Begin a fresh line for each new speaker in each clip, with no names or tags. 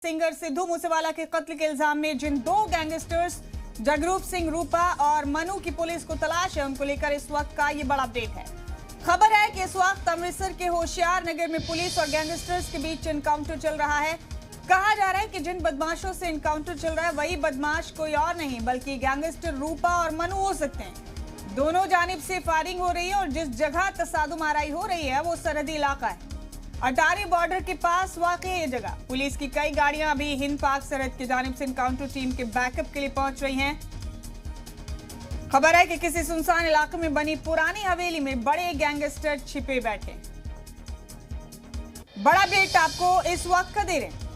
Singer Sidhu Moosewala के कत्ल के इल्जाम में जिन दो गैंगस्टर्स जगरूप सिंह रूपा और मनु की पुलिस को तलाश है, उनको लेकर इस वक्त का ये बड़ा अपडेट है। खबर है कि इस वक्त अमृतसर के होशियार नगर में पुलिस और गैंगस्टर्स के बीच एनकाउंटर चल रहा है। कहा जा रहा है कि जिन बदमाशों से एनकाउंटर चल रहा है वही बदमाश कोई और नहीं बल्कि गैंगस्टर रूपा और मनु हो सकते हैं। दोनों जानिब से फायरिंग हो रही है और जिस जगह तसादुम आराई हो रही है वो सरहदी इलाका है। अटारी बॉर्डर के पास वाक़ई है ये जगह। पुलिस की कई गाड़ियां अभी हिंद पाक सरहद की जानिब से एनकाउंटर टीम के बैकअप के लिए पहुंच रही हैं। खबर है कि किसी सुनसान इलाके में बनी पुरानी हवेली में बड़े गैंगस्टर छिपे बैठे। बड़ा अपडेट आपको इस वक्त का दे रहे हैं।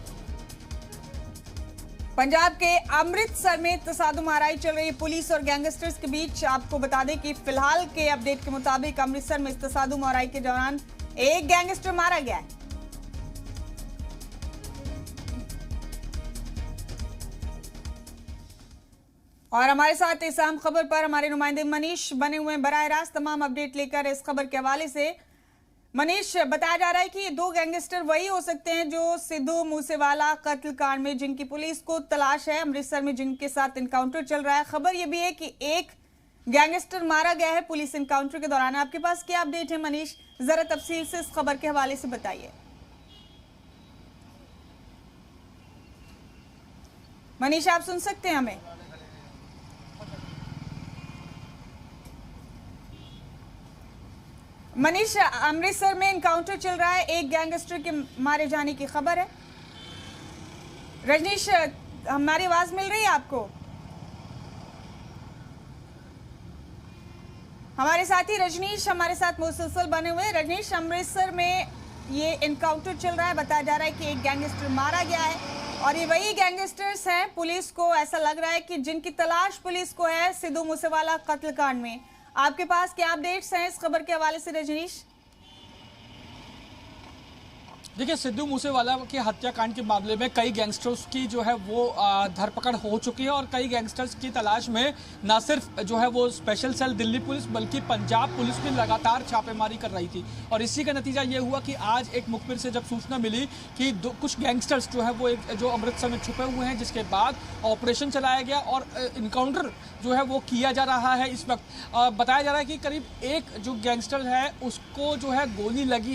पंजाब के अमृतसर में तसादुम आराई चल रही है पुलिस और गैंगस्टर्स के बीच। आपको बता दें कि फिलहाल के अपडेट के मुताबिक अमृतसर में इस तसादुम आराई के दौरान एक गैंगस्टर मारा गया है। और हमारे साथ इस अहम खबर पर हमारे नुमाइंदे मनीष बने हुए हैं बराह रास्त तमाम अपडेट लेकर। इस खबर के हवाले से मनीष, बताया जा रहा है कि ये दो गैंगस्टर वही हो सकते हैं जो सिद्धू मूसेवाला कत्ल कांड में जिनकी पुलिस को तलाश है, अमृतसर में जिनके साथ एनकाउंटर चल रहा है। खबर यह भी है कि एक गैंगस्टर मारा गया है पुलिस एनकाउंटर के दौरान। आपके पास क्या अपडेट है मनीष, जरा तफसील से इस खबर के हवाले से बताइए। मनीष, आप सुन सकते हैं हमें? मनीष, अमृतसर में एनकाउंटर चल रहा है, एक गैंगस्टर के मारे जाने की खबर है। रजनीश, हमारी आवाज मिल रही है आपको? हमारे साथी रजनीश हमारे साथ मुसलसल बने हुए। रजनीश, अमृतसर में ये एनकाउंटर चल रहा है, बताया जा रहा है कि एक गैंगस्टर मारा गया है और ये वही गैंगस्टर्स हैं पुलिस को ऐसा लग रहा है कि जिनकी तलाश पुलिस को है सिद्धू मूसेवाला कत्ल कांड में। आपके पास क्या अपडेट्स हैं इस खबर के हवाले से रजनीश?
देखिए, सिद्धू मूसेवाला के हत्याकांड के मामले में कई गैंगस्टर्स की जो है वो धरपकड़ हो चुकी है और कई गैंगस्टर्स की तलाश में न सिर्फ जो है वो स्पेशल सेल दिल्ली पुलिस बल्कि पंजाब पुलिस भी लगातार छापेमारी कर रही थी। और इसी का नतीजा ये हुआ कि आज एक मुखबिर से जब सूचना मिली कि कुछ गैंगस्टर्स जो है वो जो अमृतसर में छुपे हुए हैं, जिसके बाद ऑपरेशन चलाया गया और इनकाउंटर जो है वो किया जा रहा है। इस वक्त बताया जा रहा है कि करीब एक जो गैंगस्टर है उसको जो है गोली लगी है।